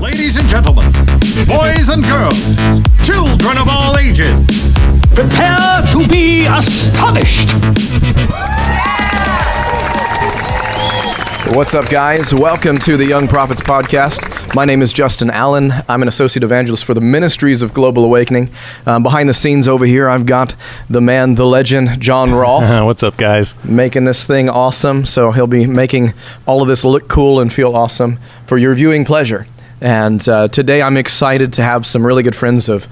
Ladies and gentlemen, boys and girls, children of all ages, prepare to be astonished. What's up, guys? Welcome to the Young Prophets Podcast. My name is Justin Allen. I'm an associate evangelist for the Ministries of Global Awakening. Behind the scenes over here, I've got the man, the legend, John Rolfe. What's up, guys? Making this thing awesome. So he'll be making all of this look cool and feel awesome for your viewing pleasure. And today I'm excited to have some really good friends of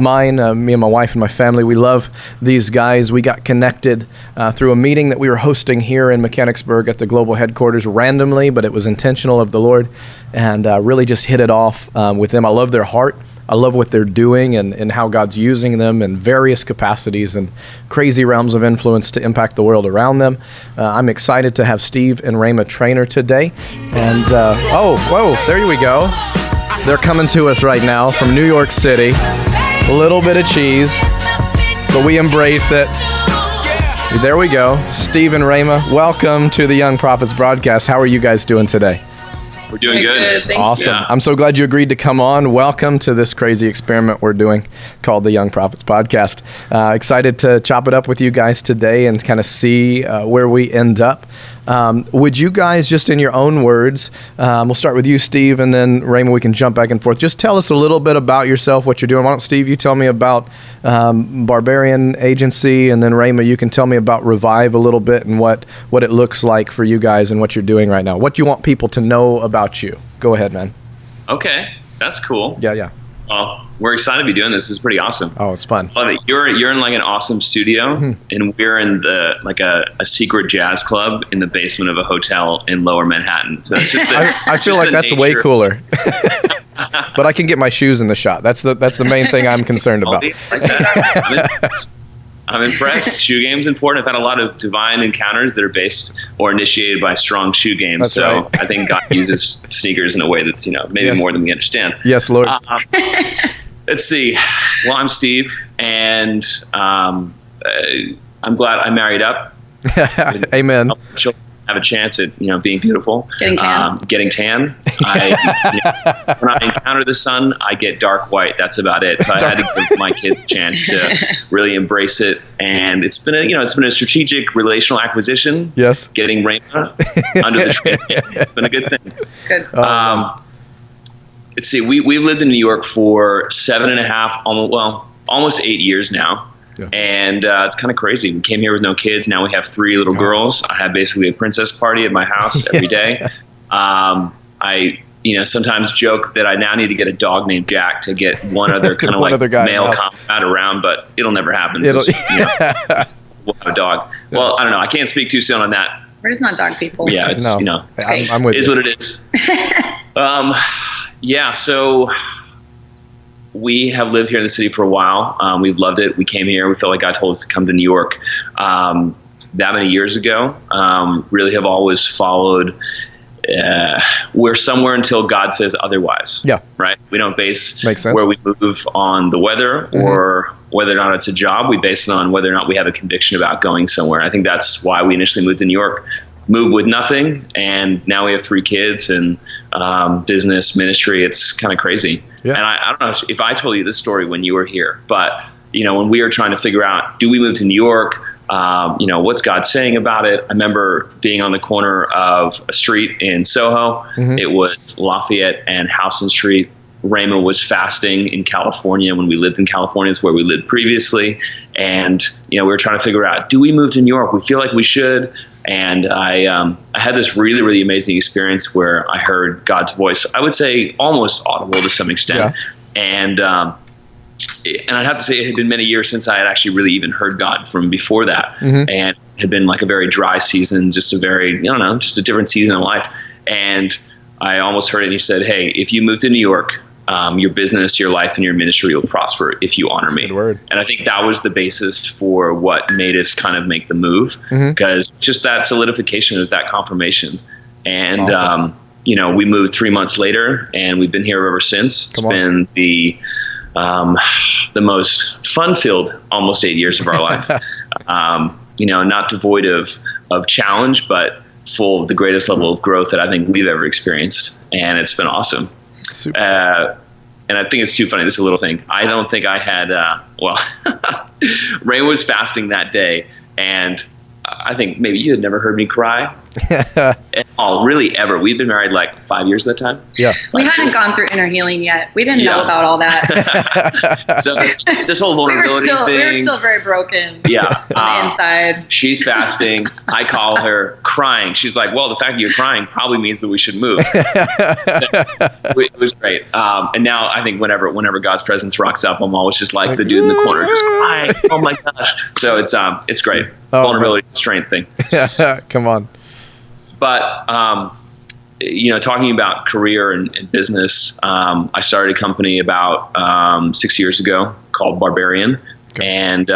mine, me and my wife and my family. We love these guys. We got connected through a meeting that we were hosting here in Mechanicsburg at the global headquarters randomly, but it was intentional of the Lord, and really just hit it off with them. I love their heart. I love what they're doing and how God's using them in various capacities and crazy realms of influence to impact the world around them. I'm excited to have Steve and Rhema Trayner today. And, there we go. They're coming to us right now from New York City. A little bit of cheese, but we embrace it. There we go. Steve and Rhema, welcome to the Young Prophets broadcast. How are you guys doing today? We're doing good. Awesome. Yeah. I'm so glad you agreed to come on. Welcome to this crazy experiment we're doing called the Young Prophets Podcast. Excited to chop it up with you guys today and kind of see where we end up. Would you guys, just in your own words, we'll start with you, Steve, and then Rhema, we can jump back and forth. Just tell us a little bit about yourself, what you're doing. Why don't, Steve, you tell me about Barbarian Agency, and then Rhema, you can tell me about Revive a little bit and what it looks like for you guys and what you're doing right now. What do you want people to know about you? Go ahead, man. Okay, that's cool. Yeah. Well, we're excited to be doing this. This is pretty awesome. Oh, it's fun. Love it. You're in like an awesome studio, and we're in a secret jazz club in the basement of a hotel in Lower Manhattan. So it's just I feel like that's way cooler. But I can get my shoes in the shot. That's the main thing I'm concerned about. I'm impressed. Shoe game's important. I've had a lot of divine encounters that are based or initiated by strong shoe games. That's so right. I think God uses sneakers in a way that's maybe more than we understand. Yes, Lord. Let's see. Well, I'm Steve, and I'm glad I married up. Amen. Children have a chance at being beautiful. Getting tan. When I encounter the sun, I get dark white. That's about it. So I had to give my kids a chance to really embrace it, and it's been a strategic relational acquisition. Yes. Getting Rhema under the tree. It's been a good thing. Good. Let's see. We've lived in New York for 7.5, almost 8 years now. Yeah. And it's kind of crazy. We came here with no kids. Now we have 3 little girls. I have basically a princess party at my house every day. I sometimes joke that I now need to get a dog named Jack to get one other kind of like male combat around, but it'll never happen. We'll have a dog. Yeah. Well, I don't know. I can't speak too soon on that. We're just not dog people. Yeah, it's I'm with it is you. what it is. So we have lived here in the city for a while. We've loved it. We came here. We felt like God told us to come to New York that many years ago. Really have always followed. We're somewhere until God says otherwise. Yeah. Right? We don't base Makes sense. where we move on the weather or whether or not it's a job. We base it on whether or not we have a conviction about going somewhere. I think that's why we initially moved to New York. Moved with nothing, and now we have 3 kids and business, ministry. It's kind of crazy. Yeah. And I don't know if I told you this story when you were here, but when we were trying to figure out, do we move to New York? What's God saying about it? I remember being on the corner of a street in Soho. It was Lafayette and Houston Street. Rhema was fasting in California when we lived in California. It's where we lived previously. And, we were trying to figure out, do we move to New York? We feel like we should. And I had this really, really amazing experience where I heard God's voice, I would say almost audible to some extent. Yeah. And I'd have to say it had been many years since I had actually really even heard God from before that. And it had been like a very dry season, just a very, just a different season of life. And I almost heard it, and he said, hey, if you move to New York, your business, your life, and your ministry will prosper if you honor me. Good word. And I think that was the basis for what made us kind of make the move, because just that solidification is that confirmation. And, awesome. We moved 3 months later, and we've been here ever since. It's been the most fun-filled almost 8 years of our life. Not devoid of challenge, but full of the greatest level of growth that I think we've ever experienced. And it's been awesome. Super. And I think it's too funny. This is a little thing. I don't think I had, Ray was fasting that day, and I think maybe you had never heard me cry. Oh, really, ever. We've been married like 5 years at that time. Yeah. We hadn't gone through inner healing yet. We didn't know about all that. So this whole vulnerability thing. We were still very broken. Yeah. On the inside. She's fasting. I call her crying. She's like, well, the fact that you're crying probably means that we should move. It was great. And now I think whenever God's presence rocks up, I'm always just like the dude in the corner just crying. Oh my gosh. So it's great. Vulnerability is a strength thing. Come on. But, talking about career and business, I started a company about 6 years ago called Barbarian. Okay. And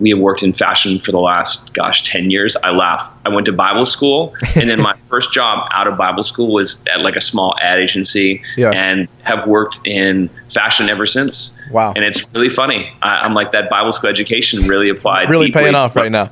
we have worked in fashion for the last, 10 years. I laugh. I went to Bible school, and then my first job out of Bible school was at like a small ad agency, and have worked in fashion ever since. Wow. And it's really funny. I'm like, that Bible school education really applied. Really paying off right now.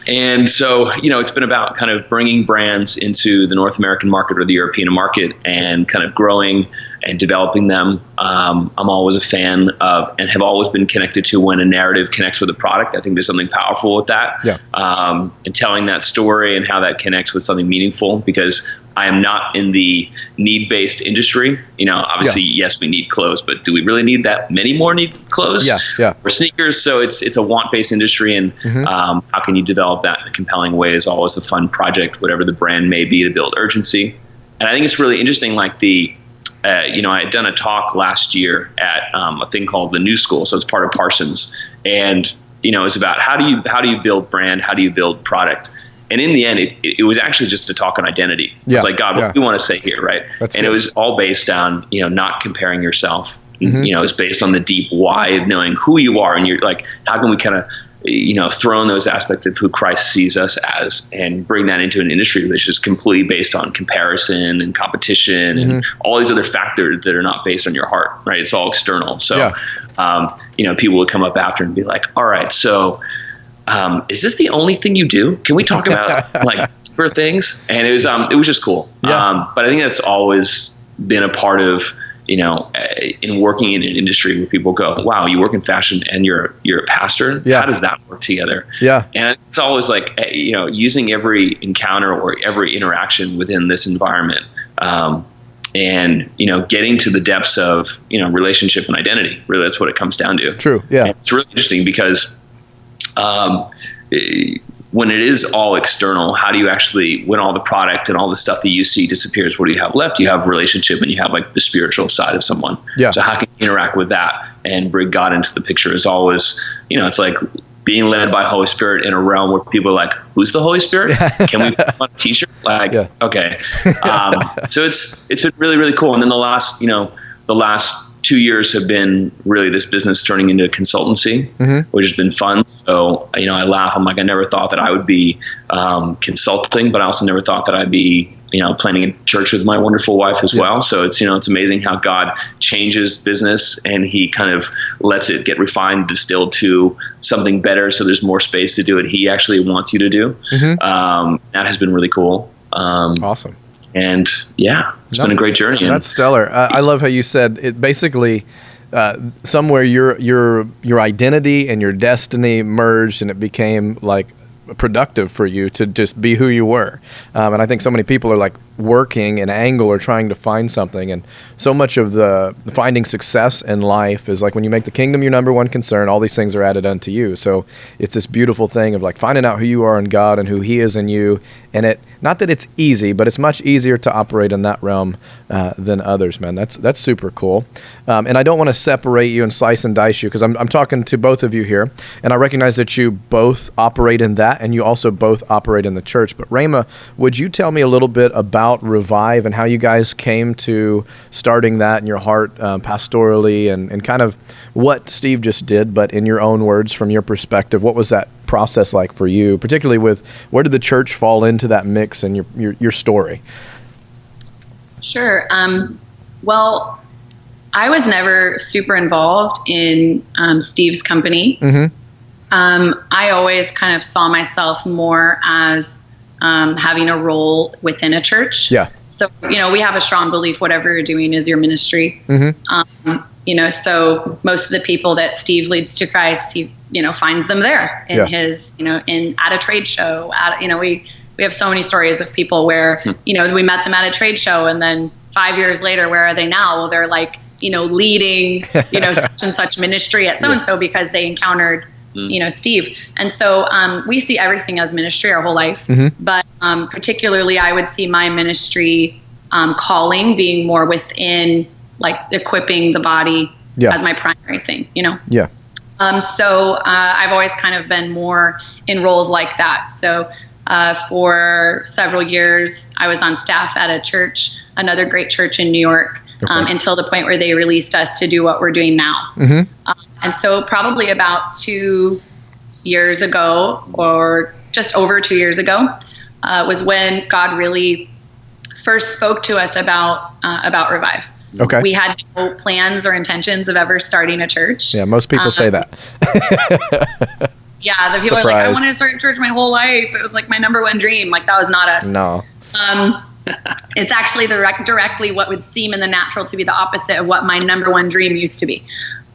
And so, it's been about kind of bringing brands into the North American market or the European market and kind of growing and developing them. I'm always a fan of and have always been connected to when a narrative connects with a product. I think there's something powerful with that. Yeah. And telling that story and how that connects with something meaningful, because I am not in the need-based industry. Obviously, yes, we need clothes, but do we really need that many more need clothes? Yeah. Or sneakers? So it's a want-based industry, and how can you develop that in a compelling way is always a fun project, whatever the brand may be, to build urgency. And I think it's really interesting, like I had done a talk last year at a thing called the New School. So it's part of Parsons. And, it's about how do you build brand? How do you build product? And in the end, it was actually just a talk on identity. It's like, God, what do you want to say here, right? That's and good. It was all based on, not comparing yourself. It's based on the deep why of knowing who you are. And you're like, how can we kind of, throw in those aspects of who Christ sees us as and bring that into an industry that's just completely based on comparison and competition and all these other factors that are not based on your heart, right? It's all external. So, people would come up after and be like, all right, so is this the only thing you do? Can we talk about like deeper things? And it was just cool. Yeah. But I think that's always been a part of, in working in an industry where people go, wow, you work in fashion and you're a pastor. Yeah. How does that work together? Yeah. And it's always like, using every encounter or every interaction within this environment, and, getting to the depths of, relationship and identity. Really, that's what it comes down to. True. Yeah. And it's really interesting because, when it is all external, how do you actually, when all the product and all the stuff that you see disappears, what do you have left? You have relationship and you have like the spiritual side of someone. Yeah. So how can you interact with that and bring God into the picture is always, it's like being led by Holy Spirit in a realm where people are like, who's the Holy Spirit? Can we put on a t-shirt? Like, okay. So it's been really, really cool. And then the last 2 years have been really this business turning into a consultancy, which has been fun. So, I laugh. I'm like, I never thought that I would be consulting, but I also never thought that I'd be, planning a church with my wonderful wife as well. So it's, it's amazing how God changes business and he kind of lets it get refined, distilled to something better. So there's more space to do what he actually wants you to do. That has been really cool. Awesome. And it's been a great journey. That's stellar. I love how you said it. Basically, somewhere your identity and your destiny merged, and it became like productive for you to just be who you were. And I think so many people are like working an angle or trying to find something, and so much of the finding success in life is like when you make the kingdom your number one concern, all these things are added unto you. So it's this beautiful thing of like finding out who you are in God and who he is in you. And it, not that it's easy, but it's much easier to operate in that realm than others, man. That's super cool. And I don't want to separate you and slice and dice you, because I'm talking to both of you here, and I recognize that you both operate in that, and you also both operate in the church. But Rhema, would you tell me a little bit about Revive and how you guys came to starting that in your heart pastorally, and kind of what Steve just did, but in your own words, from your perspective, what was that process like for you, particularly with where did the church fall into that mix and your story? Sure. Well, I was never super involved in Steve's company. I always kind of saw myself more as having a role within a church. Yeah. So, we have a strong belief whatever you're doing is your ministry. So most of the people that Steve leads to Christ, he, finds them there in his, at a trade show. We have so many stories of people where, we met them at a trade show, and then 5 years later, where are they now? Well, they're like, leading, such and such ministry at so-and-so because they encountered, Steve. And so we see everything as ministry our whole life. But particularly, I would see my ministry calling being more within, like, equipping the body as my primary thing, Yeah. So I've always kind of been more in roles like that. So for several years, I was on staff at a church, another great church in New York, until the point where they released us to do what we're doing now. And so probably about 2 years ago, or just over 2 years ago, was when God really first spoke to us about Revive. Okay. We had no plans or intentions of ever starting a church. Yeah, most people say that. Yeah, the people are like, I wanted to start a church my whole life. It was like my number one dream. Like, that was not us. No. It's actually directly what would seem in the natural to be the opposite of what my number one dream used to be.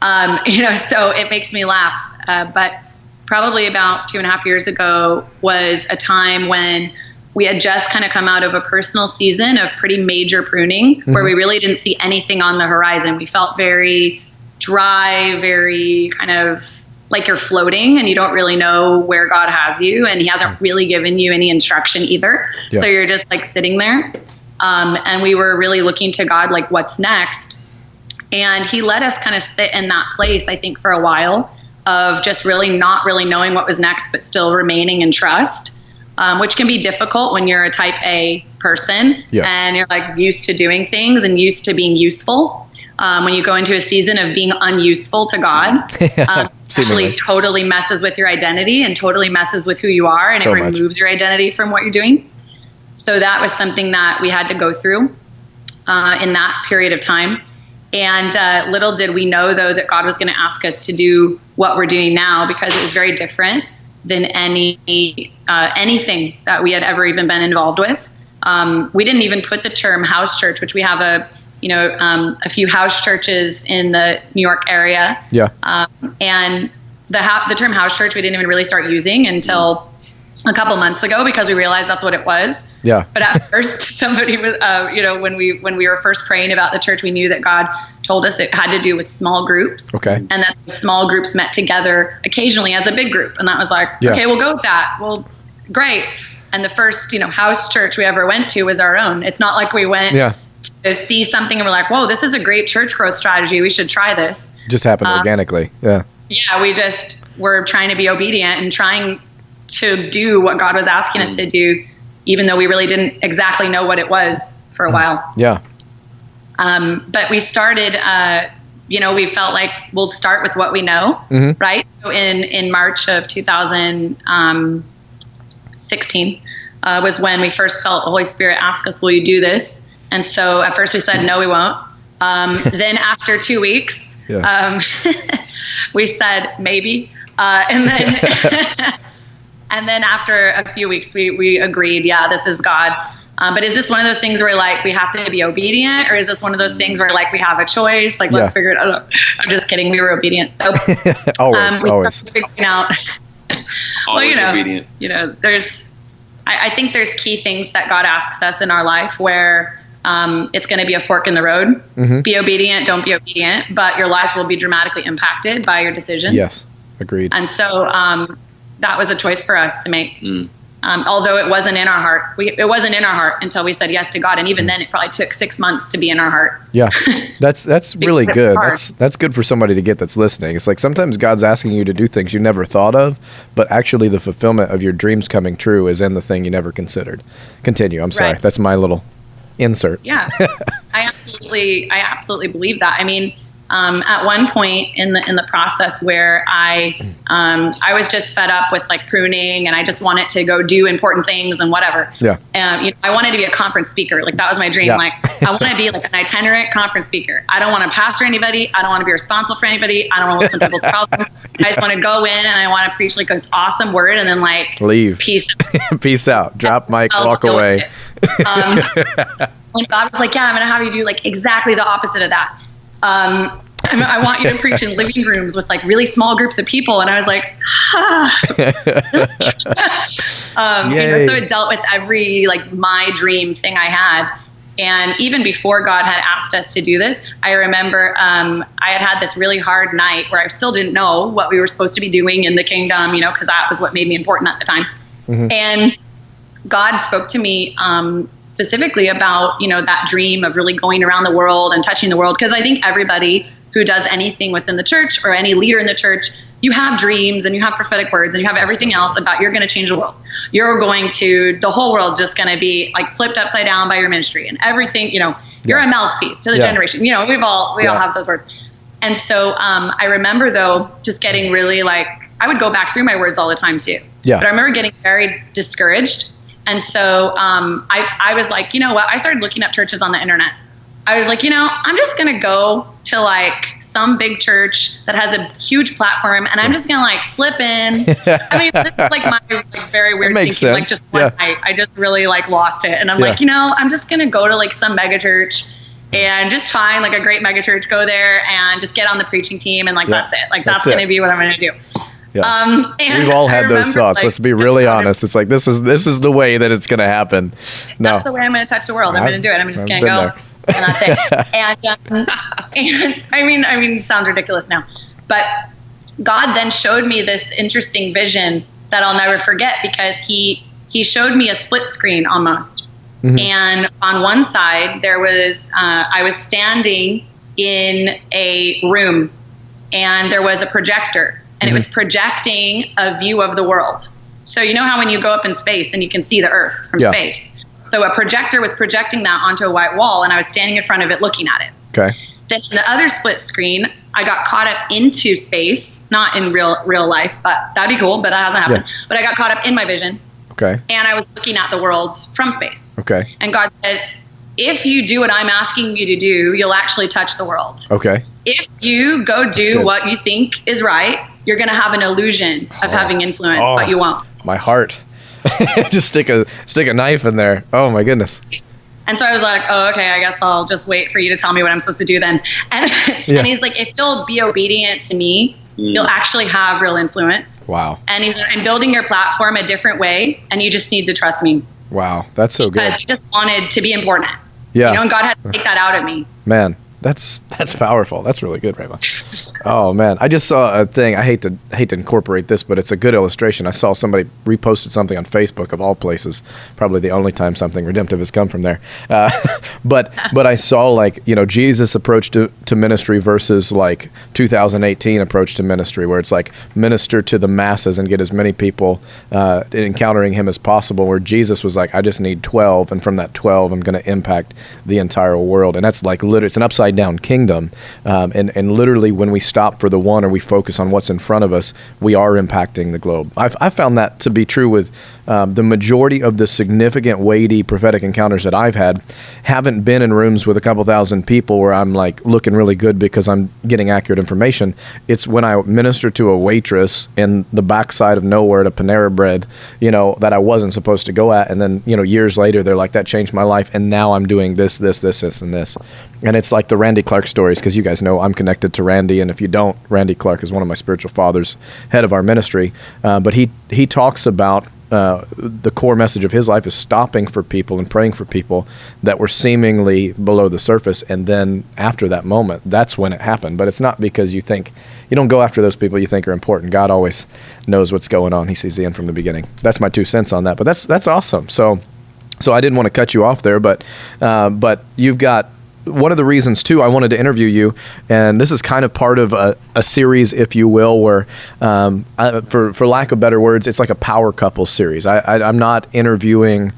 So it makes me laugh. But probably about 2.5 years ago was a time when we had just kind of come out of a personal season of pretty major pruning where we really didn't see anything on the horizon. We felt very dry, very kind of like you're floating and you don't really know where God has you, and he hasn't really given you any instruction either. Yeah. So you're just like sitting there. And we were really looking to God, like, what's next? And he let us kind of sit in that place, I think, for a while of just really not really knowing what was next, but still remaining in trust. Which can be difficult when you're a type A person and you're like used to doing things and used to being useful. When you go into a season of being unuseful to God, actually totally messes with your identity and totally messes with who you are, and it removes your identity from what you're doing. So that was something that we had to go through in that period of time. And little did we know, though, that God was going to ask us to do what we're doing now, because it was very different than anything that we had ever even been involved with. We didn't even put the term house church, which we have a few house churches in the New York area. Yeah. And the term house church we didn't even really start using until a couple months ago, because we realized that's what it was. Yeah. But at first, somebody was, when we were first praying about the church, we knew that God told us it had to do with small groups. Okay. And that small groups met together occasionally as a big group. And that was like, okay, we'll go with that. Well, great. And the first, house church we ever went to was our own. It's not like we went to see something and we're like, whoa, this is a great church growth strategy. We should try this. Just happened organically. Yeah. Yeah. We just were trying to be obedient and trying to do what God was asking us to do, even though we really didn't exactly know what it was for a while. Yeah. But we started, we felt like we'll start with what we know, right? So in March of 2016 was when we first felt the Holy Spirit ask us, will you do this? And so at first we said, no, we won't. Then after 2 weeks, we said, maybe. And then after a few weeks, we agreed, yeah, this is God. But is this one of those things where like we have to be obedient, or is this one of those things where like we have a choice? Like, let's figure it out. I'm just kidding. We were obedient. So always figuring out. Always obedient. I think there's key things that God asks us in our life where it's going to be a fork in the road. Be obedient, don't be obedient, but your life will be dramatically impacted by your decision. Yes, agreed. And so that was a choice for us to make. Although it wasn't in our heart. It wasn't in our heart until we said yes to God. And even then it probably took 6 months to be in our heart. Yeah. That's really good. That's good for somebody to get that's listening. It's like sometimes God's asking you to do things you never thought of, but actually the fulfillment of your dreams coming true is in the thing you never considered. Continue. I'm sorry. Right. That's my little insert. Yeah. I absolutely believe that. I mean, at one point in the process where I was just fed up with like pruning, and I just wanted to go do important things and whatever. Yeah. I wanted to be a conference speaker. Like that was my dream. Yeah. Like I want to be like an itinerant conference speaker. I don't want to pastor anybody. I don't want to be responsible for anybody. I don't want to listen to people's problems. I just want to go in and I want to preach like this awesome word and then like leave. Peace. Peace out. Drop mic, walk away. And God was like, yeah, I'm going to have you do like exactly the opposite of that. I want you to preach in living rooms with like really small groups of people. And I was like, so it dealt with every like my dream thing I had. And even before God had asked us to do this, I remember I had this really hard night where I still didn't know what we were supposed to be doing in the kingdom, because that was what made me important at the time. Mm-hmm. And God spoke to me specifically about, that dream of really going around the world and touching the world. Because I think everybody who does anything within the church or any leader in the church, you have dreams and you have prophetic words and you have everything else about you're going to change the world. The whole world's just going to be like flipped upside down by your ministry and everything, you're a mouthpiece to the generation. We all have those words. And so I remember though, just getting really like, I would go back through my words all the time too. Yeah. But I remember getting very discouraged. And so I was like, you know what? I started looking up churches on the internet. I was like, I'm just going to go to like some big church that has a huge platform and I'm just going to like slip in. I mean, this is like my like, very weird thinking. Sense. Like just one night, I just really like lost it. And I'm like, I'm just going to go to like some mega church and just find like a great mega church, go there and just get on the preaching team. And like, that's it. Like, that's going to be what I'm going to do. Yeah. We've all had those thoughts. Like, let's be really honest. It's like, this is the way that it's going to happen. No. That's the way I'm going to touch the world. I'm going to do it. I'm just going to go. And that's it. And I mean, it sounds ridiculous now, but God then showed me this interesting vision that I'll never forget because he showed me a split screen almost. Mm-hmm. And on one side there was, I was standing in a room and there was a projector and it was projecting a view of the world. So you know how when you go up in space and you can see the earth from space? So a projector was projecting that onto a white wall and I was standing in front of it looking at it. Okay. Then in the other split screen, I got caught up into space, not in real life, but that'd be cool, but that hasn't happened. Yeah. But I got caught up in my vision. Okay. And I was looking at the world from space. Okay. And God said, if you do what I'm asking you to do, you'll actually touch the world. Okay. If you go do what you think is right, you're going to have an illusion of having influence, but you won't. My heart. Just stick a knife in there. Oh my goodness. And so I was like, oh, okay, I guess I'll just wait for you to tell me what I'm supposed to do then. And, and he's like, if you'll be obedient to me, you'll actually have real influence. Wow. And he said, I'm building your platform a different way, and you just need to trust me. Wow, that's so good. Because you just wanted to be important. Yeah. And God had to take that out of me. Man, that's powerful. That's really good, Rhema. Oh man, I just saw a thing. I hate to incorporate this, but it's a good illustration. I saw somebody reposted something on Facebook of all places. Probably the only time something redemptive has come from there. But I saw like Jesus' approach to ministry versus like 2018 approach to ministry, where it's like minister to the masses and get as many people encountering Him as possible. Where Jesus was like, I just need 12, and from that 12, I'm going to impact the entire world. And that's like literally, it's an upside down kingdom. And literally, when we stop for the one or we focus on what's in front of us, we are impacting the globe. I've found that to be true with the majority of the significant, weighty prophetic encounters that I've had. Haven't been in rooms with a couple thousand people where I'm like looking really good because I'm getting accurate information. It's when I minister to a waitress in the backside of nowhere at a Panera Bread, that I wasn't supposed to go at. And then, years later, they're like, that changed my life. And now I'm doing this, and this. And it's like the Randy Clark stories, because you guys know I'm connected to Randy. And if you don't, Randy Clark is one of my spiritual fathers, head of our ministry. But he talks about the core message of his life is stopping for people and praying for people that were seemingly below the surface. And then after that moment, that's when it happened. But it's not because you don't go after those people you think are important. God always knows what's going on. He sees the end from the beginning. That's my 2 cents on that. But that's awesome. So I didn't want to cut you off there, but you've got one of the reasons too I wanted to interview you, and this is kind of part of a series, if you will, where for lack of better words, it's like a power couple series. I'm not interviewing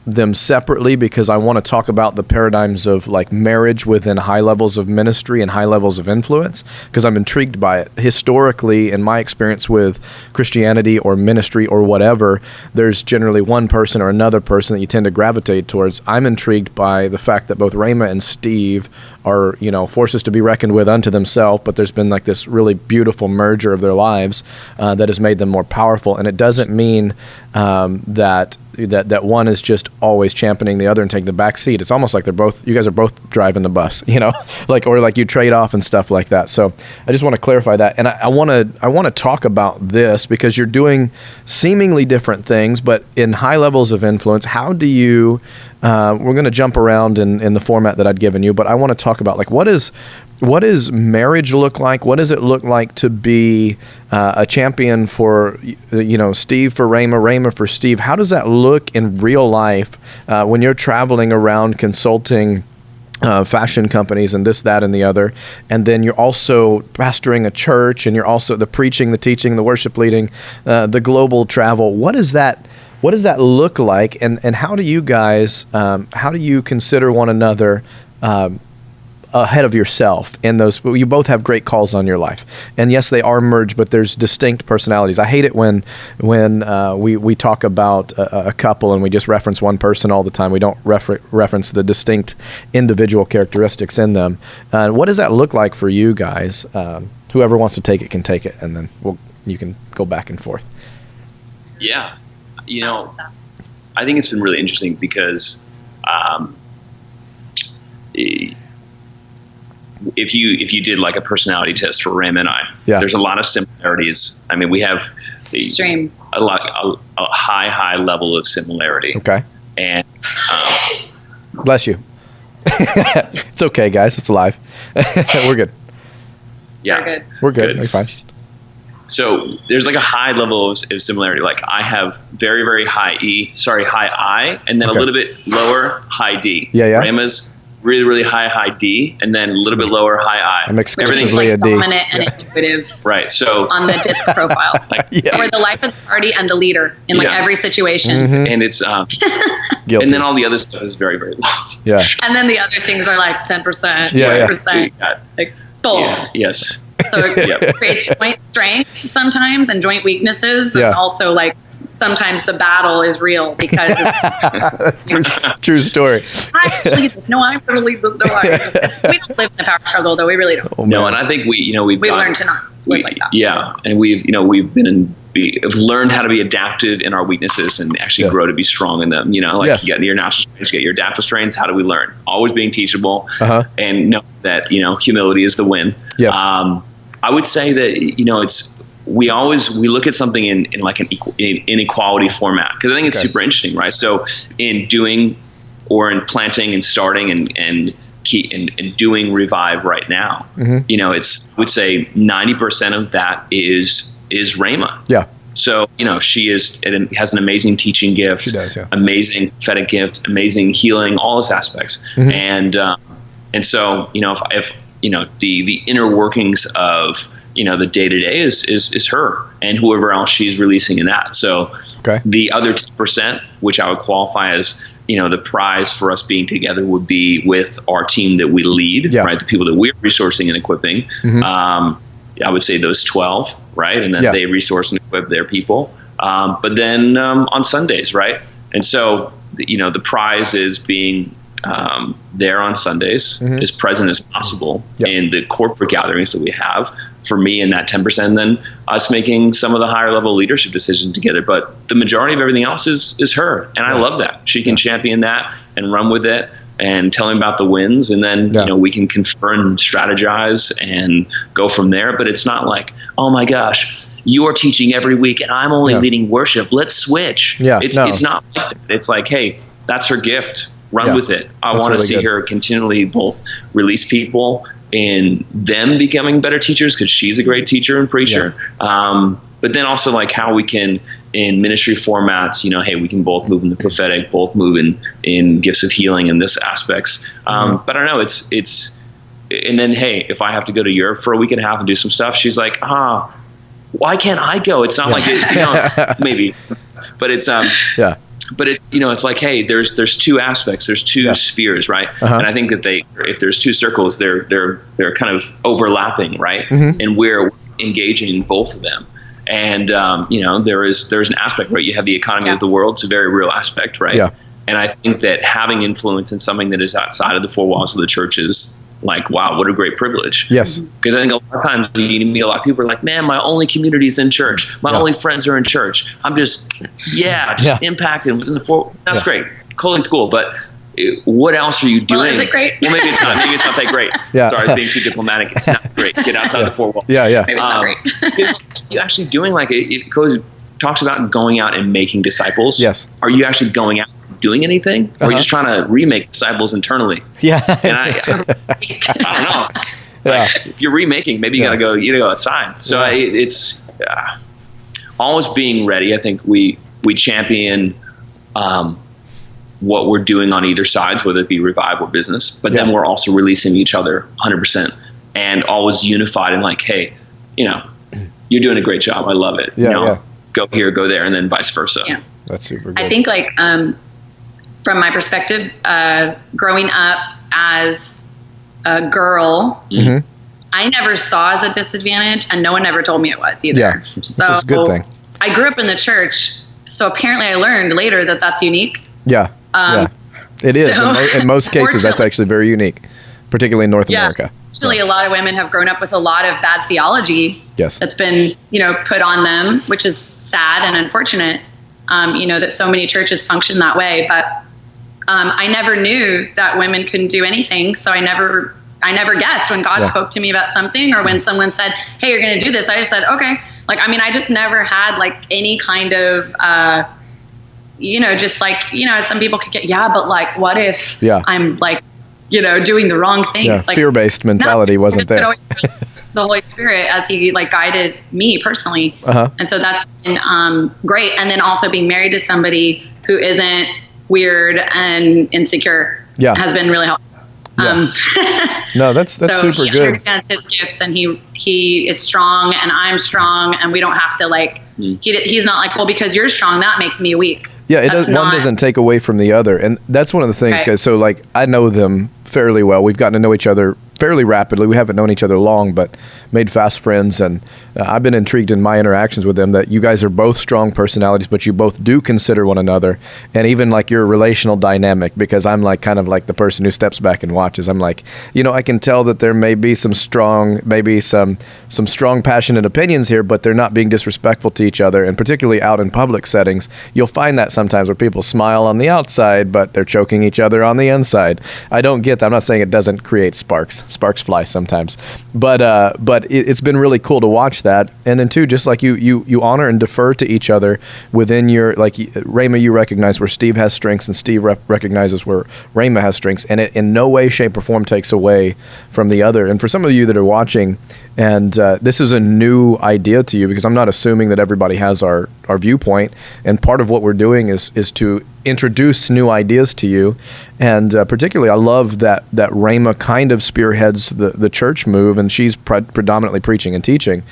them separately because I want to talk about the paradigms of like marriage within high levels of ministry and high levels of influence, because I'm intrigued by it. Historically, in my experience with Christianity or ministry or whatever, there's generally one person or another person that you tend to gravitate towards. I'm intrigued by the fact that both Rhema and Steve are, forces to be reckoned with unto themselves, but there's been like this really beautiful merger of their lives that has made them more powerful. And it doesn't mean that one is just always championing the other and taking the back seat. It's almost like you guys are both driving the bus, like you trade off and stuff like that. So I just want to clarify that. And I want to talk about this because you're doing seemingly different things, but in high levels of influence. How do you, we're going to jump around in the format that I'd given you, but I want to talk about like, what does marriage look like? What does it look like to be a champion for, Steve for Rhema, Rhema for Steve? How does that look in real life when you're traveling around consulting fashion companies and this, that, and the other, and then you're also pastoring a church, and you're also the preaching, the teaching, the worship leading, the global travel? What does that look like, and how do you guys, how do you consider one another ahead of yourself in those? You both have great calls on your life, and yes, they are merged, but there's distinct personalities. I hate it when we talk about a couple and we just reference one person all the time. We don't reference the distinct individual characteristics in them. What does that look like for you guys? Whoever wants to take it can take it, and then you can go back and forth. Yeah, I think it's been really interesting because if you did like a personality test for Rhema and I, there's a lot of similarities. I mean, we have a high level of similarity. Okay. And bless you. It's okay, guys. It's live. We're good. Yeah, we're good. We're fine. So there's like a high level of similarity. Like I have very, very high I, and then a little bit lower high D. Rhema's really, really high D, and then a little bit lower high I. I'm exclusively a D. Dominant and intuitive. Right. So on the disc profile, so we're the life of the party and the leader in every situation. Mm-hmm. And it's and then all the other stuff is very, very low. Yeah. And then the other things are like 10%, 20%, like both. Yes. So it creates joint strengths sometimes and joint weaknesses, and also like sometimes the battle is real because it's that's true story. I actually this. No, I'm going to leave this. No, we don't live in a power struggle, though. We really don't. No, and I think we've learned to not live like that. Yeah, and we've learned how to be adaptive in our weaknesses and actually grow to be strong in them. You get your natural strengths, you get your adaptive strengths. How do we learn? Always being teachable, and know that humility is the win. Yes. I would say that we look at something in like an inequality format, because I think it's super interesting, right? So in doing or in planting and starting and doing Revive right now, it's, I would say 90% of that is Rhema. Yeah. So, she has an amazing teaching gift. She does, amazing prophetic gift, amazing healing, all those aspects. Mm-hmm. And so, if the inner workings of, the day-to-day is her and whoever else she's releasing in that. So the other 10%, which I would qualify as, the prize for us being together, would be with our team that we lead, right? The people that we're resourcing and equipping. Mm-hmm. I would say those 12, right? And then they resource and equip their people. But then on Sundays, right? And so, the prize is being there on Sundays, as present as possible in the corporate gatherings that we have for me in that 10%, and then us making some of the higher level leadership decisions together. But the majority of everything else is her. And I love that. She can champion that and run with it and tell me about the wins. And then, we can confer and strategize and go from there. But it's not like, oh my gosh, you're teaching every week and I'm only leading worship. Let's switch. It's not like that. It's like, hey, that's her gift. Run with it. I want to see her continually both release people in them becoming better teachers, because she's a great teacher and preacher. But then also like how we can, in ministry formats, hey, we can both move in the prophetic, both move in gifts of healing in this aspects. But I don't know, it's, and then, hey, if I have to go to Europe for a week and a half and do some stuff, she's like, why can't I go? It's not like, maybe, but it's, but it's, it's like, hey, there's two aspects, there's two spheres, right? And I think that if there's two circles, they're kind of overlapping, right? And we're engaging in both of them. And there's an aspect, right? You have the economy of the world. It's a very real aspect, right? Yeah. And I think that having influence in something that is outside of the four walls of the church is like, wow, what a great privilege. Yes. Because I think a lot of times you meet a lot of people who are like, man, my only community is in church. My only friends are in church. I'm just impacted within the four. That's great. Cool. But what else are you doing? Well, is it great? Well, maybe it's not. Maybe it's not that great. Sorry, being too diplomatic. It's not great. Get outside the four walls. Yeah. Maybe it's not great. You actually doing like it talks about going out and making disciples. Yes. Are you actually going out and doing anything? Or are you just trying to remake disciples internally? Yeah. And I don't know. Like, if you're remaking, maybe you gotta go outside. So it's always being ready. I think we champion what we're doing on either sides, whether it be Revive or business, but then we're also releasing each other 100% and always unified and like, hey, you're doing a great job. I love it. Go here, go there, and then vice versa. Yeah. That's super good. I think from my perspective, growing up as a girl, I never saw as a disadvantage, and no one ever told me it was either. Yeah, so which is a good thing. I grew up in the church, so apparently I learned later that that's unique. Yeah, it is. In most cases, that's actually very unique, particularly in North America. Actually, a lot of women have grown up with a lot of bad theology that's been, put on them, which is sad and unfortunate, that so many churches function that way. But I never knew that women couldn't do anything, so I never guessed when God spoke to me about something, or when someone said, hey, you're going to do this. I just said, okay. I just never had any kind of, just some people could get, but what if I'm doing the wrong thing? Yeah, it's fear-based mentality wasn't there. The Holy Spirit as he guided me personally. And so that's been great. And then also being married to somebody who isn't weird and insecure has been really helpful. No, that's so super he good. understands his gifts, and he is strong, and I'm strong, and we don't have to he's not like, well, because you're strong, that makes me weak. Yeah, one doesn't take away from the other, and that's one of the things, guys. So I know them fairly well. We've gotten to know each other fairly rapidly. We haven't known each other long, but made fast friends, and I've been intrigued in my interactions with them that you guys are both strong personalities, but you both do consider one another, and even your relational dynamic, because I'm kind of the person who steps back and watches. I'm I can tell that there may be some strong, passionate opinions here, but they're not being disrespectful to each other, and particularly out in public settings, you'll find that sometimes where people smile on the outside, but they're choking each other on the inside. I don't get that. I'm not saying it doesn't create sparks. Sparks fly sometimes, but it's been really cool to watch that. And then too, just you honor and defer to each other within your, Rhema, you recognize where Steve has strengths, and Steve recognizes where Rhema has strengths, and it in no way, shape, or form takes away from the other. And for some of you that are watching, and this is a new idea to you, because I'm not assuming that everybody has our viewpoint, and part of what we're doing is to introduce new ideas to you. And particularly, I love that Rhema kind of spearheads the church move, and she's predominantly preaching and teaching.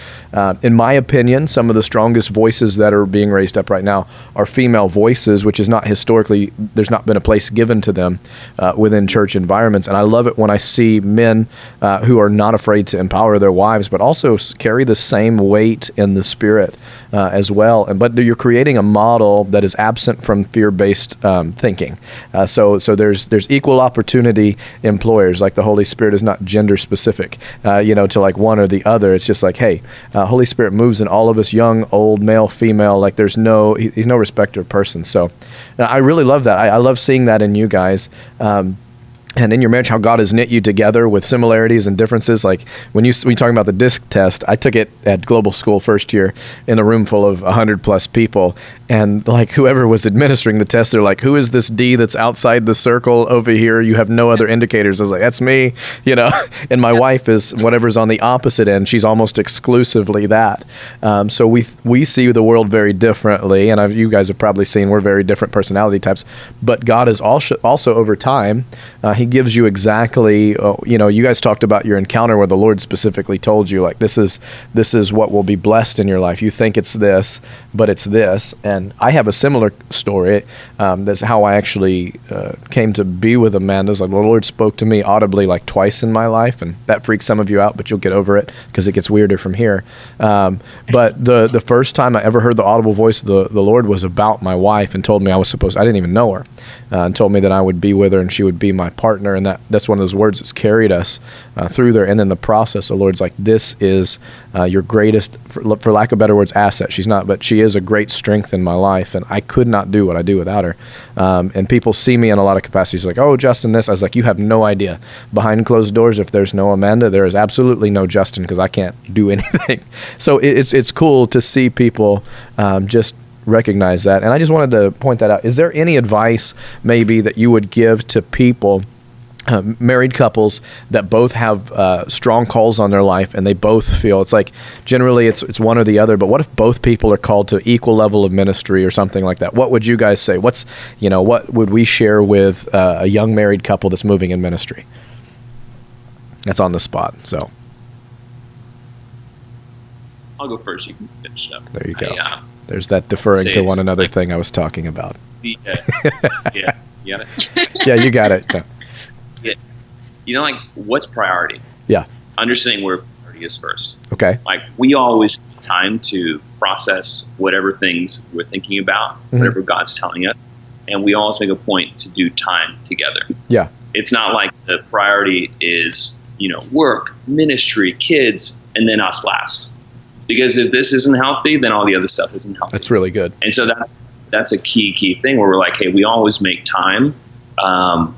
In my opinion, some of the strongest voices that are being raised up right now are female voices, which is not historically, there's not been a place given to them within church environments. And I love it when I see men who are not afraid to empower their wives, but also carry the same weight in the spirit as well. But you're creating a model that is absent from fear-based thinking. So there's equal opportunity employers. The Holy Spirit is not gender specific, to one or the other. It's just hey, Holy Spirit moves in all of us, young, old, male, female. He's no respecter of person. So I really love that. I love seeing that in you guys. And in your marriage, how God has knit you together with similarities and differences. When you're talking about the DISC test, I took it at Global School first year in a room full of 100+ people. And whoever was administering the test, they're who is this D that's outside the circle over here? You have no other indicators. I was that's me, And my wife is whatever's on the opposite end. She's almost exclusively that. So we see the world very differently. And you guys have probably seen we're very different personality types. But God has also over time, He gives you exactly, you guys talked about your encounter where the Lord specifically told you, like, this is what will be blessed in your life. You think it's this, but it's this. And I have a similar story. That's how I actually came to be with Amanda. Like, the Lord spoke to me audibly like twice in my life, and that freaks some of you out, but you'll get over it because it gets weirder from here. But the first time I ever heard the audible voice of the Lord was about my wife, and told me I didn't even know her, and told me that I would be with her and she would be my partner. And that's one of those words that's carried us through there. And then the process, the Lord's like, this is your greatest, for lack of better words, asset. She's not, but she is a great strength in my life, and I could not do what I do without her. And people see me in a lot of capacities like, oh, Justin, this. I was like, you have no idea. Behind closed doors, if there's no Amanda, there is absolutely no Justin, because I can't do anything. So it's cool to see people just recognize that. And I just wanted to point that out. Is there any advice maybe that you would give to people, married couples that both have strong calls on their life, and they both feel it's like generally it's one or the other, but what if both people are called to equal level of ministry or something like that? What would you guys say? What would we share with a young married couple that's moving in ministry? That's on the spot. So I'll go first. You can finish up. There you go. There's that deferring to one another thing I was talking about. Yeah, you got it? Yeah, you got it. Yeah. Like, what's priority? Yeah. Understanding where priority is first. Okay. Like, we always take time to process whatever things we're thinking about, whatever God's telling us, and we always make a point to do time together. Yeah. It's not like the priority is, work, ministry, kids, and then us last. Because if this isn't healthy, then all the other stuff isn't healthy. That's really good. And so that's a key thing where we're like, hey, we always make time and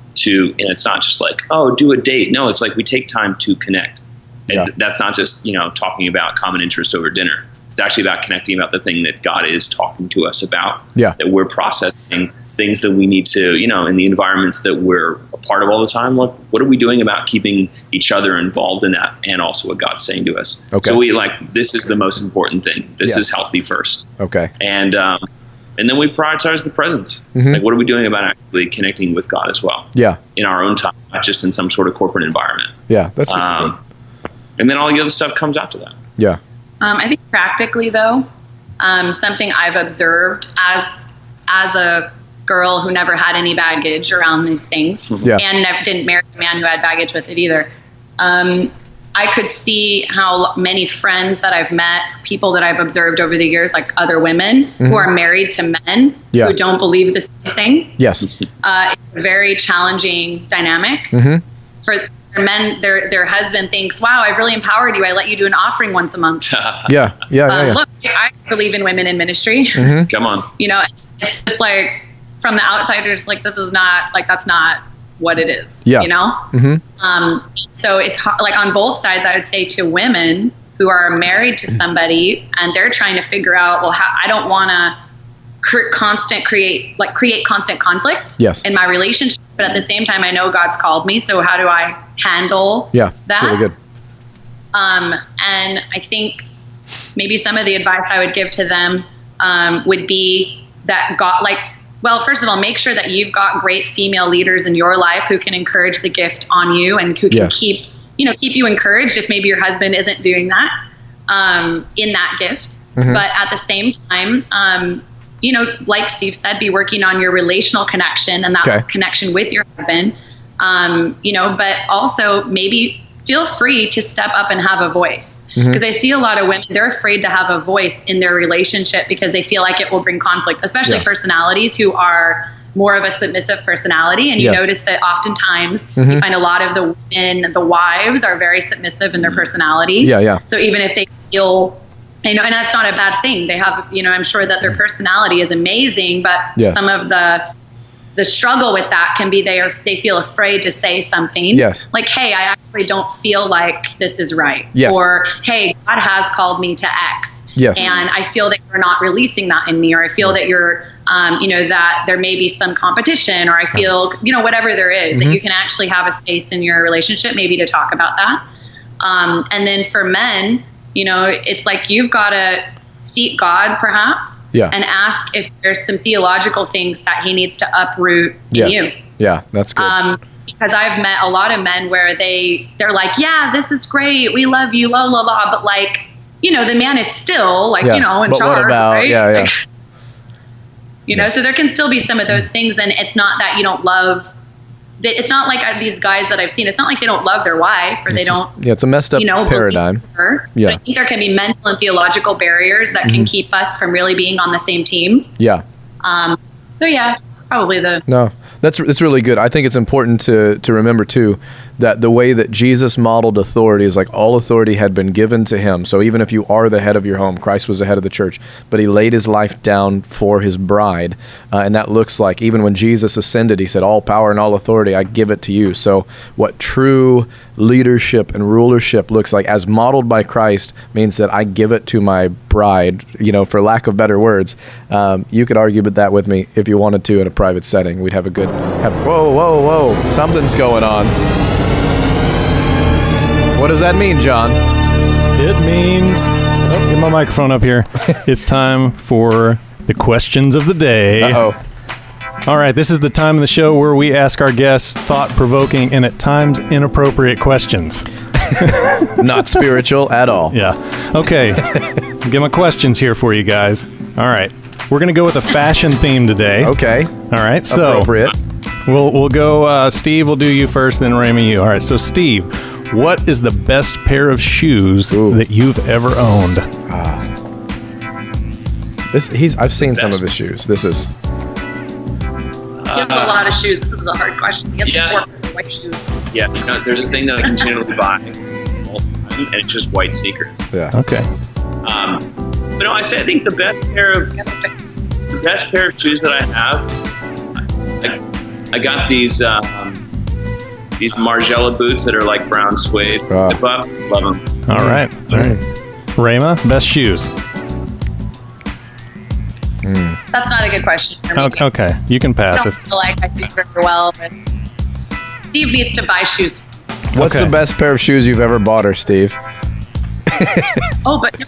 it's not just like, oh, do a date. No, it's like we take time to connect. Yeah. That's not just, talking about common interest over dinner. It's actually about connecting about the thing that God is talking to us about. Yeah. That we're processing things that we need to, in the environments that we're a part of all the time. What are we doing about keeping each other involved in that, and also what God's saying to us? Okay. So this is the most important thing. This is healthy first. Okay. And then we prioritize the presence. Like, what are we doing about actually connecting with God as well? Yeah. In our own time, not just in some sort of corporate environment. Yeah, that's good. And then all the other stuff comes after that. Yeah. I think practically, though, something I've observed as a girl who never had any baggage around these things, and didn't marry a man who had baggage with it either. I could see how many friends that I've met, people that I've observed over the years, like other women who are married to men who don't believe the same thing. Yes. It's a very challenging dynamic. For men, their husband thinks, wow, I've really empowered you. I let you do an offering once a month. Yeah. Look, I believe in women in ministry. Come on. It's just like, from the outsider, just like, this is not, like, that's not what it is. Yeah. So it's like on both sides, I would say, to women who are married to somebody and they're trying to figure out, well, I don't want to create constant conflict in my relationship, but at the same time, I know God's called me. So how do I handle that? That's really good. And I think maybe some of the advice I would give to them would be that first of all, make sure that you've got great female leaders in your life who can encourage the gift on you and who can keep you encouraged if maybe your husband isn't doing that in that gift. But at the same time, like Steve said, be working on your relational connection and that connection with your husband. But also maybe feel free to step up and have a voice, because I see a lot of women, they're afraid to have a voice in their relationship because they feel like it will bring conflict, especially personalities who are more of a submissive personality. And you notice that oftentimes you find a lot of the women, the wives, are very submissive in their personality. So even if they feel, and that's not a bad thing. They have, I'm sure that their personality is amazing, but some of the struggle with that can be they feel afraid to say something. Like, hey, I actually don't feel like this is right. Or, hey, God has called me to X. And I feel that you're not releasing that in me, or I feel that you're, that there may be some competition, or I feel, whatever there is, that you can actually have a space in your relationship maybe to talk about that. And then for men, it's like you've got to seek God perhaps and ask if there's some theological things that he needs to uproot in you. Yeah, that's good. because I've met a lot of men where they're like, yeah, this is great, we love you, la la la, but like, you know, the man is still like, you know, in but charge, what about, right? Yeah, yeah. Like, you know, so there can still be some of those things, and it's not that you don't love. It's not like these guys that I've seen. It's not like they don't love their wife or they don't. Yeah, it's a messed up paradigm. Her. Yeah, but I think there can be mental and theological barriers that can keep us from really being on the same team. Yeah. So yeah, probably No, that's really good. I think it's important to remember too that the way that Jesus modeled authority is like all authority had been given to him. So even if you are the head of your home, Christ was the head of the church, but he laid his life down for his bride. And that looks like even when Jesus ascended, he said, all power and all authority, I give it to you. So what true leadership and rulership looks like as modeled by Christ means that I give it to my bride, you know, for lack of better words. You could argue with that with me if you wanted to in a private setting. We'd have a good, whoa, something's going on. What does that mean, John? It means, get my microphone up here. It's time for the questions of the day. Uh-oh. All right, this is the time of the show where we ask our guests thought-provoking and at times inappropriate questions. Not spiritual at all. Yeah. Okay. Get my questions here for you guys. All right. We're going to go with a fashion theme today. Okay. All right. So appropriate. We'll go, Steve, we'll do you first, then Rhema, you. All right. So, Steve, what is the best pair of shoes that you've ever owned? I've seen some of his shoes. This is... You have a lot of shoes. This is a hard question. You have 4 white shoes. Yeah, you know, there's a thing that I continually buy all the time, and it's just white sneakers. Yeah. Okay. But no, I think the best pair of shoes that I have, I got these Margiela boots that are like brown suede. Zip up, love them. All right. Rhema, best shoes. That's not a good question for me. Okay, you can pass. I don't feel like I do very well, but Steve needs to buy shoes. What's the best pair of shoes you've ever bought her, Steve? Oh, but no,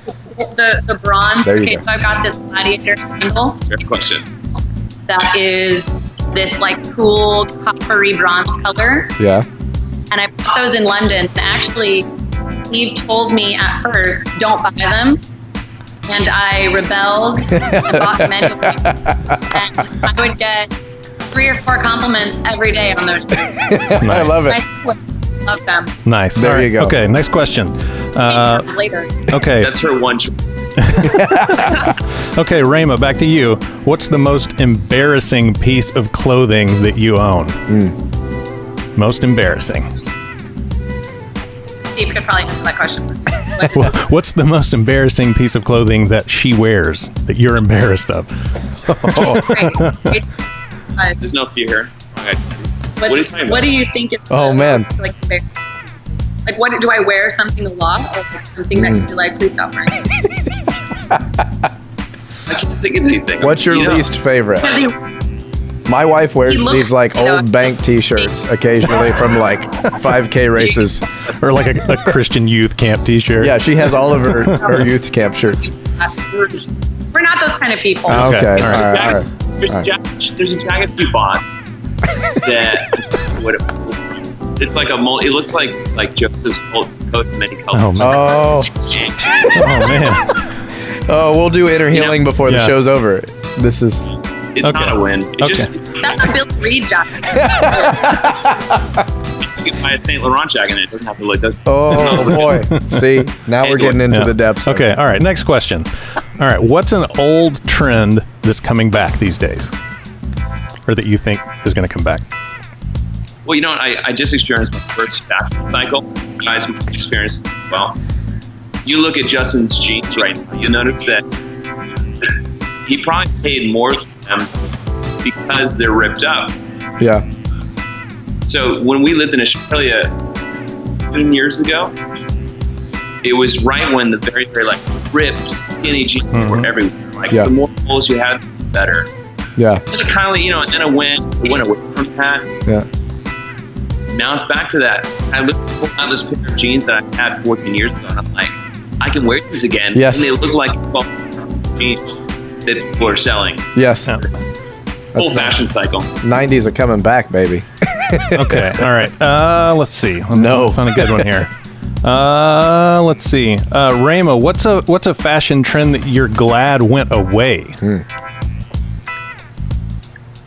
the bronze. There you Okay, go. so I've got this gladiator sandal Good question. that is this like cool coppery bronze color. Yeah. And I bought those in London. And actually, Steve told me at first, don't buy them. And I rebelled and bought them anyway. And I would get 3 or 4 compliments every day on those shoes. I love it. I love them. Nice. There All right. you go. Okay, next question. Later. Okay. That's her one. Okay, Rhema, back to you. What's the most embarrassing piece of clothing that you own? Most embarrassing. Steve could probably answer that question. What's the most embarrassing piece of clothing that she wears that you're embarrassed of? There's no fear here. What are you talking about? What do you think is man. like what do I wear something a lot or like something that you'd be like, please stop wearing it? I can't think of anything. What's your least favorite? My wife wears these like old bank T-shirts occasionally from like 5K races. Or like a Christian youth camp T-shirt? Yeah, she has all of her youth camp shirts. We're not those kind of people. Okay. All right. There's a jacket you bought that it's like it looks like Joseph's coat in many colors. Oh man. Oh, we'll do inner healing before the Yeah. show's over. This is... It's not a win. That's a Bill Reed jacket. You can buy a St. Laurent jacket and it doesn't have to look good. Oh boy. See, now we're getting into the depths. Okay, all right, next question. All right, what's an old trend that's coming back these days? Or that you think is going to come back? Well, you know what? I just experienced my first fashion cycle. Guys must experience this as well. You look at Justin's jeans right now, you notice that he probably paid more for them because they're ripped up. Yeah. So when we lived in Australia 15 years ago, it was right when the very, very like ripped, skinny jeans were everywhere. Like the more holes you had, the better. Yeah. It kind of, and then it went away from that. Yeah. Now it's back to that. I look at this pair of jeans that I had 14 years ago, and I'm like, I can wear these again. Yes. And they look like it's jeans that people are selling. Yes. Whole fashion cycle. 90s are coming back, baby. Okay. All right. Let's see. No. Find a good one here. Let's see. Rhema, what's a fashion trend that you're glad went away?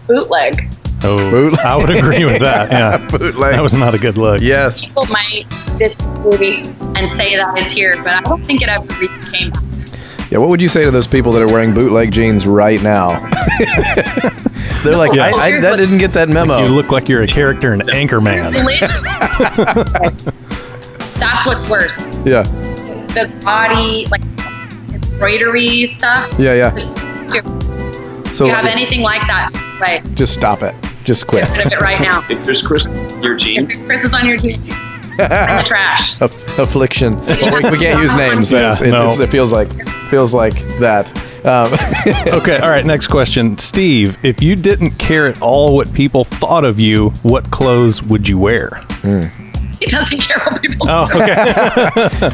Bootleg. Oh, Bootleg. I would agree with that. Yeah. Bootleg. That was not a good look. Yes. People might disagree and say that it's here, but I don't think it ever really came back. Yeah, what would you say to those people that are wearing bootleg jeans right now? They're like, Yeah. I didn't get that memo. You look like you're a character in Anchorman. That's what's worse. Yeah. The body, like embroidery stuff. Yeah. If So you have anything like that, right? just stop it. Just quit. Get rid of it right now. If there's Chris in your If jeans, Chris is on your jeans, in the trash. Affliction. We can't use names. Yeah, It feels like that. Okay, all right, next question. Steve, if you didn't care at all what people thought of you, what clothes would you wear? He doesn't care what people Oh, okay.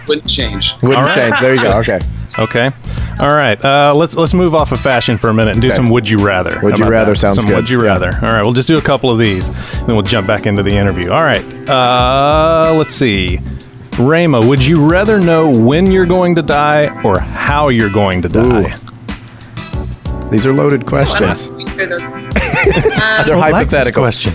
wouldn't change. Wouldn't change. There you go. Okay. Okay. All right. Let's move off of fashion for a minute and do Okay. some would you rather. Would How you about rather that? sounds some good. Would you Yeah. rather? All right. We'll just do a couple of these, then we'll jump back into the interview. All right. Let's see. Rhema, would you rather know when you're going to die or how you're going to die? These are loaded I'm not questions. sure those. They're I like this hypothetical. question.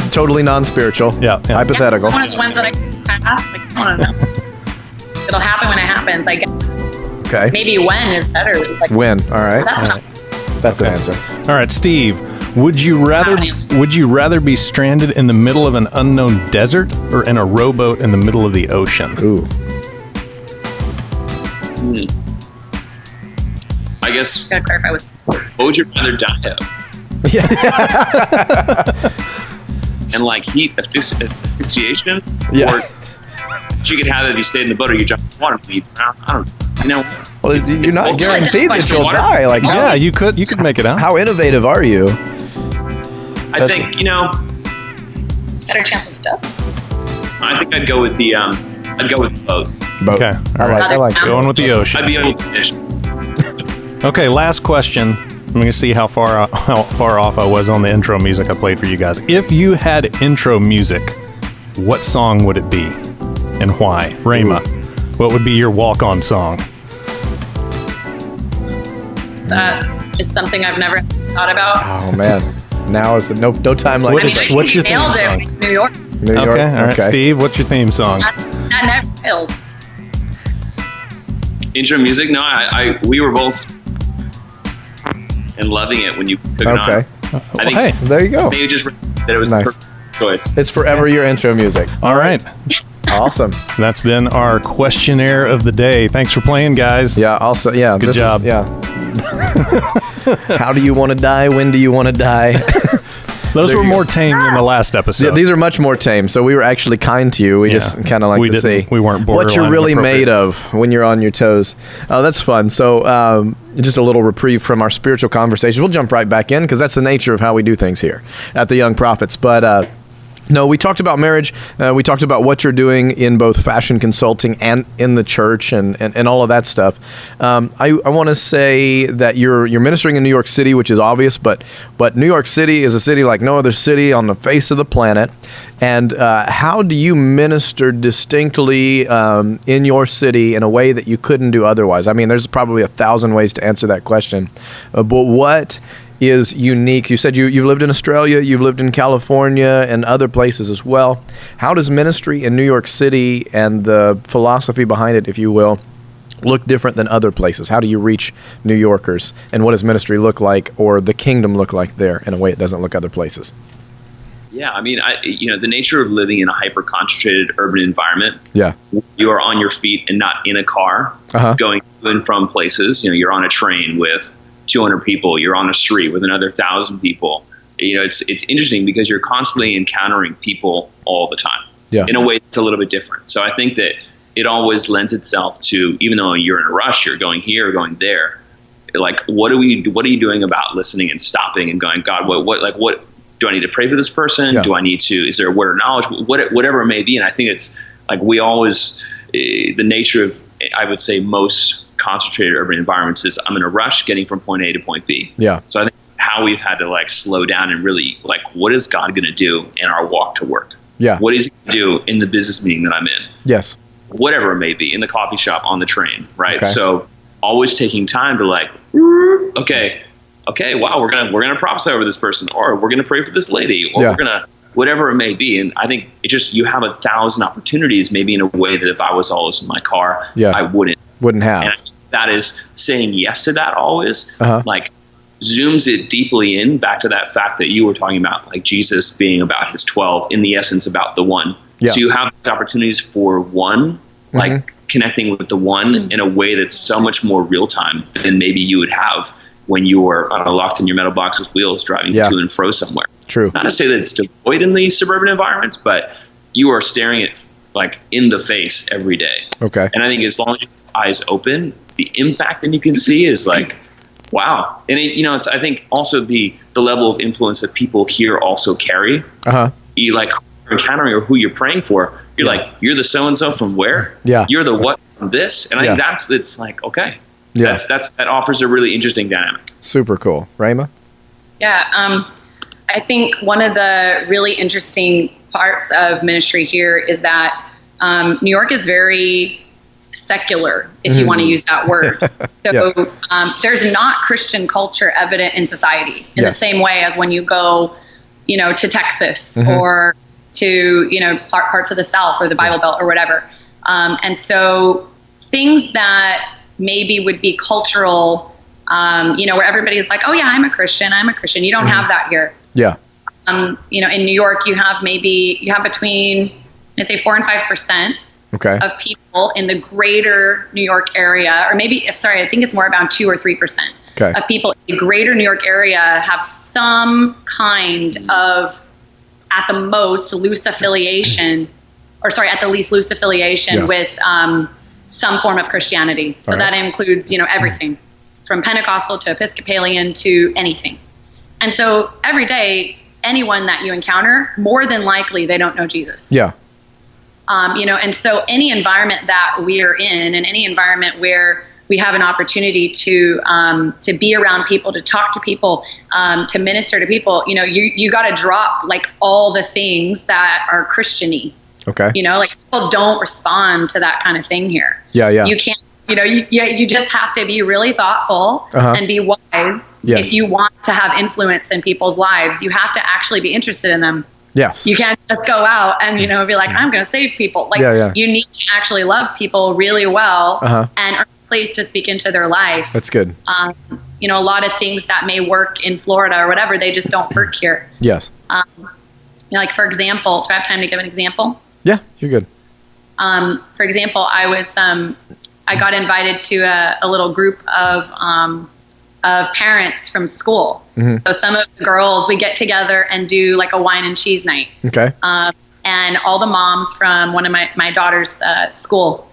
Totally non-spiritual. Yeah. Hypothetical. One of the ones that I can pass. Like, I don't know. It'll happen when it happens. I guess Okay. maybe when is better. Like, When? All right. that's not. That's an answer. All right, Steve. Would you rather be stranded in the middle of an unknown desert or in a rowboat in the middle of the ocean? Ooh. I guess, Gotta clarify with. what would you rather die of? And like heat asphyxiation? Yeah. Or you could have it if you stayed in the boat or you jumped in the water and you drown. I don't know. You know, Well, you're not Well, guaranteed that you'll water. die. Like, Yeah, you could make it out. how innovative are you? I think, Better chance of death. I think I'd go with the boat. Boat. Okay. I like it. Going with the ocean. I'd be able to fish. Okay, last question. I'm going to see how far off I was on the intro music I played for you guys. If you had intro music, what song would it be and why? Rhema, what would be your walk-on song? That is something I've never thought about. Oh man. Now is the no time like What this. is- what's your theme nailed it. song? New York. New York. Okay, all right. Steve, what's your theme song? That never fails. Intro music? No, we were both and loving it when you took it on. Okay. I think Hey, There you go. maybe just that it was Nice. the perfect choice. It's forever your intro music. all right. Awesome. That's been our questionnaire of the day. Thanks for playing, guys. Yeah. Also, yeah. Good job. Yeah. How do you want to die? When do you want to die? Those There were you more tame than the last episode. Yeah, these are much more tame. So we were actually kind to you. We just kind of like We to didn't- see we weren't what you're borderline really appropriate. made of when you're on your toes. Oh, that's fun. So just a little reprieve from our spiritual conversation. We'll jump right back in because that's the nature of how we do things here at the Young Prophets. But no, we talked about marriage. We talked about what you're doing in both fashion consulting and in the church and all of that stuff. I want to say that you're ministering in New York City, which is obvious, but New York City is a city like no other city on the face of the planet. And how do you minister distinctly in your city in a way that you couldn't do otherwise? I mean, there's probably 1,000 ways to answer that question. But what is unique? You said you've lived in Australia, you've lived in California and other places as well. How does ministry in New York City and the philosophy behind it, if you will, look different than other places? How do you reach New Yorkers? And what does ministry look like or the kingdom look like there in a way it doesn't look other places? Yeah, I mean, the nature of living in a hyper-concentrated urban environment, Yeah. you are on your feet and not in a car, going to and from places. You're on a train with 200 people. You're on a street with another 1,000 people. It's interesting because you're constantly encountering people all the time. Yeah. In a way that's a little bit different. So I think that it always lends itself to, even though you're in a rush, you're going here, going there. Like, what are you doing about listening and stopping and going, God, what do I need to pray for this person? Yeah. Do I need to, is there a word of knowledge? Whatever it may be. And I think it's like we always, the nature of, I would say, most concentrated urban environments is I'm in a rush getting from point A to point B. Yeah. So I think how we've had to like slow down and really like, what is God going to do in our walk to work? Yeah. What is he going to do in the business meeting that I'm in? Yes. Whatever it may be, in the coffee shop, on the train, right? Okay. So always taking time to like, okay, wow, we're gonna prophesy over this person, or we're gonna pray for this lady, or we're gonna whatever it may be. And I think it just, you have 1,000 opportunities, maybe in a way that if I was always in my car, I wouldn't have. And that is saying yes to that always, like zooms it deeply in back to that fact that you were talking about, like Jesus being about his 12, in the essence about the one. So you have these opportunities for one, like connecting with the one in a way that's so much more real time than maybe you would have when you were locked in your metal box with wheels driving to and fro somewhere. True. Not to say that it's devoid in these suburban environments, but you are staring it like in the face every day. Okay. And I think as long as your eyes open, the impact that you can see is like, wow. And it, it's, I think also the level of influence that people here also carry. You like encountering or who you're praying for. You're like, you're the so-and-so from where? Yeah. You're the what from this? And I think it's like, okay. Yeah. That offers a really interesting dynamic. Super cool. Rhema? Yeah. I think one of the really interesting parts of ministry here is that New York is very secular, if you want to use that word. So there's not Christian culture evident in society in the same way as when you go, to Texas or to, parts of the South or the Bible Belt or whatever. And so things that maybe would be cultural, where everybody's like, oh yeah, I'm a Christian. You don't have that here. Yeah. In New York, you have between, I'd say 4 and 5% of people in the greater New York area, or maybe, I think it's more around 2 or 3% of people in the greater New York area have some kind of, at the most, loose affiliation, at the least loose affiliation with some form of Christianity. So that includes, everything from Pentecostal to Episcopalian to anything. And so every day, anyone that you encounter, more than likely, they don't know Jesus. Yeah. And so any environment that we are in, and any environment where we have an opportunity to be around people, to talk to people, to minister to people, you got to drop like all the things that are Christian-y. Okay. Like people don't respond to that kind of thing here. Yeah. You can't. You just have to be really thoughtful and be wise. Yes. If you want to have influence in people's lives, you have to actually be interested in them. Yes. You can't just go out and, be like, I'm going to save people. Like you need to actually love people really well and earn a place to speak into their life. That's good. A lot of things that may work in Florida or whatever, they just don't work here. Yes. Like, for example, do I have time to give an example? Yeah, you're good. For example, I got invited to a little group of parents from school. So some of the girls, we get together and do like a wine and cheese night. Okay. And all the moms from one of my daughter's school.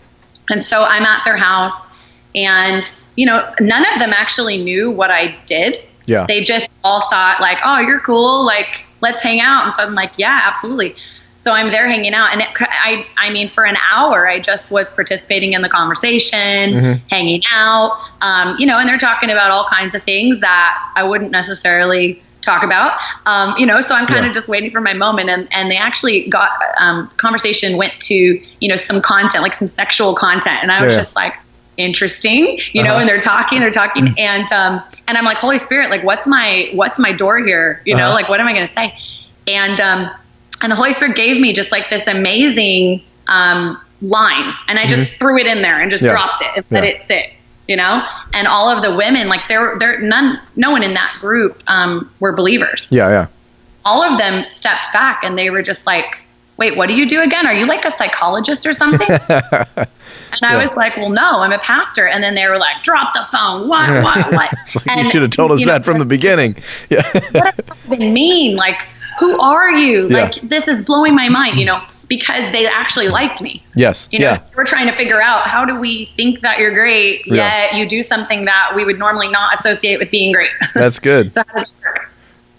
And so I'm at their house, and, none of them actually knew what I did. Yeah. They just all thought like, oh, you're cool. Like, let's hang out. And so I'm like, yeah, absolutely. So I'm there hanging out, and I mean, for an hour, I just was participating in the conversation, hanging out, and they're talking about all kinds of things that I wouldn't necessarily talk about, so I'm kind of just waiting for my moment. And they actually got, conversation went to, some content, like some sexual content. And I was just like, interesting, and they're talking and I'm like, Holy Spirit, like, what's my door here? Like, what am I going to say? And the Holy Spirit gave me just like this amazing line, and I just threw it in there and just dropped it and let it sit, And all of the women, like no one in that group were believers. Yeah, yeah. All of them stepped back, and they were just like, "Wait, what do you do again? Are you like a psychologist or something?" And I was like, "Well, no, I'm a pastor." And then they were like, "Drop the phone! What? It's like, you should have told us that from the beginning." Yeah. What does that even mean? Like, who are you? Like, this is blowing my mind, because they actually liked me. Yes. We're trying to figure out, how do we think that you're great, yet you do something that we would normally not associate with being great? That's good. So how does it work?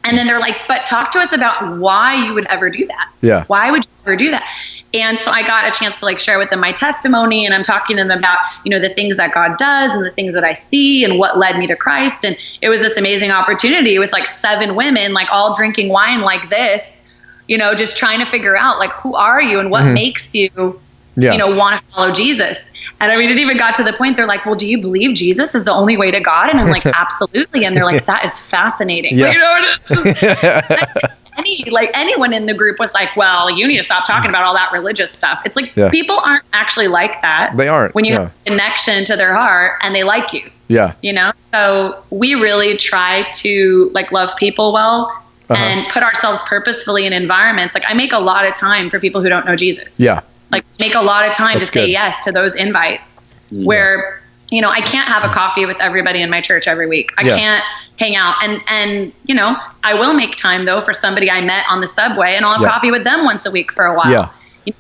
And then they're like, but talk to us about why you would ever do that. Yeah. Why would you ever do that? And so I got a chance to like share with them my testimony, and I'm talking to them about, the things that God does and the things that I see and what led me to Christ. And it was this amazing opportunity with like 7 women, like all drinking wine like this, just trying to figure out like, who are you and what makes you, want to follow Jesus. And I mean, it even got to the point they're like, well, do you believe Jesus is the only way to God? And I'm like, absolutely. And they're like, that is fascinating. Yeah. Anyone in the group was like, well, you need to stop talking about all that religious stuff. It's like, people aren't actually like that. They aren't. When you have a connection to their heart and they like you. Yeah. So we really try to like love people well and put ourselves purposefully in environments. Like I make a lot of time for people who don't know Jesus. Yeah. Like make a lot of time That's to say good. yes to those invites where, I can't have a coffee with everybody in my church every week. I can't hang out. And, I will make time though for somebody I met on the subway, and I'll have coffee with them once a week for a while. Yeah.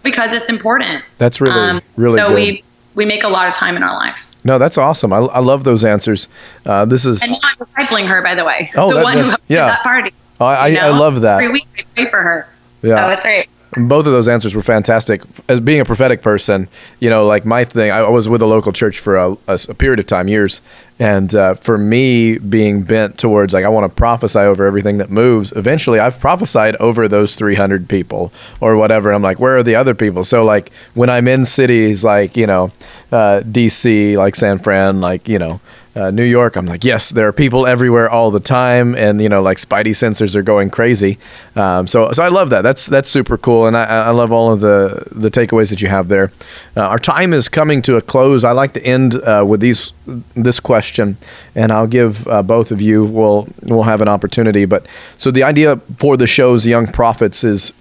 Because it's important. That's really so good. we make a lot of time in our life. No, that's awesome. I love those answers. This is. And I'm discipling her, by the way. Oh, the one who hosted that party. I love that. Every week I pray for her. Yeah. So it's great. Both of those answers were fantastic. As being a prophetic person, like my thing, I was with a local church for a period of time, years. And for me being bent towards like, I want to prophesy over everything that moves. Eventually I've prophesied over those 300 people or whatever. And I'm like, where are the other people? So like when I'm in cities like, DC, like San Fran, like, New York, I'm like, yes, there are people everywhere all the time, and like spidey sensors are going crazy. So I love that. That's super cool, and I love all of the takeaways that you have there. Our time is coming to a close. I like to end with this question, and I'll give both of you. We'll have an opportunity. But so the idea for the show's Young Prophets is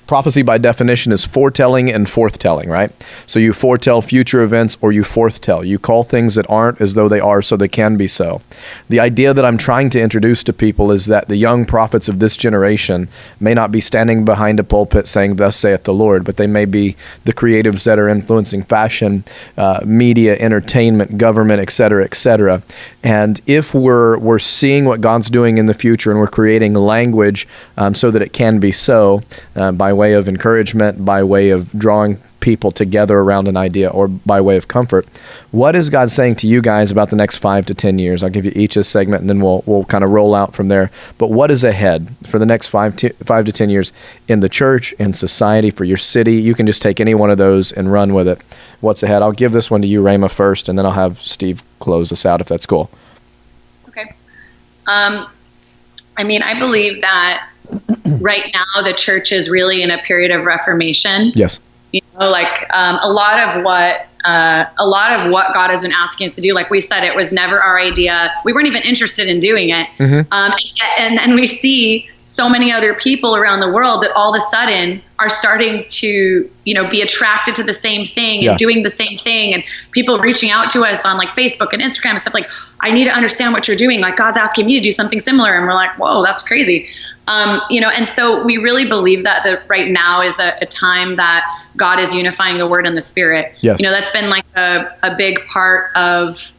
prophecy by definition is foretelling and forthtelling, right? So you foretell future events, or you forthtell. You call things that aren't as though they are, so they can be so. The idea that I'm trying to introduce to people is that the young prophets of this generation may not be standing behind a pulpit saying, "Thus saith the Lord," but they may be the creatives that are influencing fashion, media, entertainment, government, et cetera, et cetera. And if we're seeing what God's doing in the future, and we're creating language so that it can be so, by way of encouragement, by way of drawing people together around an idea, or by way of comfort, what is God saying to you guys about the next 5 to 10 years? I'll give you each a segment, and then we'll kind of roll out from there. But what is ahead for the next 5 to 10 years in the church, in society, for your city? You can just take any one of those and run with it. What's ahead? I'll give this one to you, Rhema, first, and then I'll have Steve close us out if that's cool. Okay. I believe that right now the church is really in a period of reformation. Yes. A lot of what God has been asking us to do, like we said, it was never our idea. We weren't even interested in doing it. And then we see so many other people around the world that all of a sudden are starting to, be attracted to the same thing and doing the same thing, and people reaching out to us on like Facebook and Instagram and stuff like, I need to understand what you're doing. Like God's asking me to do something similar. And we're like, whoa, that's crazy. And so we really believe that right now is a time that God is unifying the word and the spirit. Yes. That's been like a big part of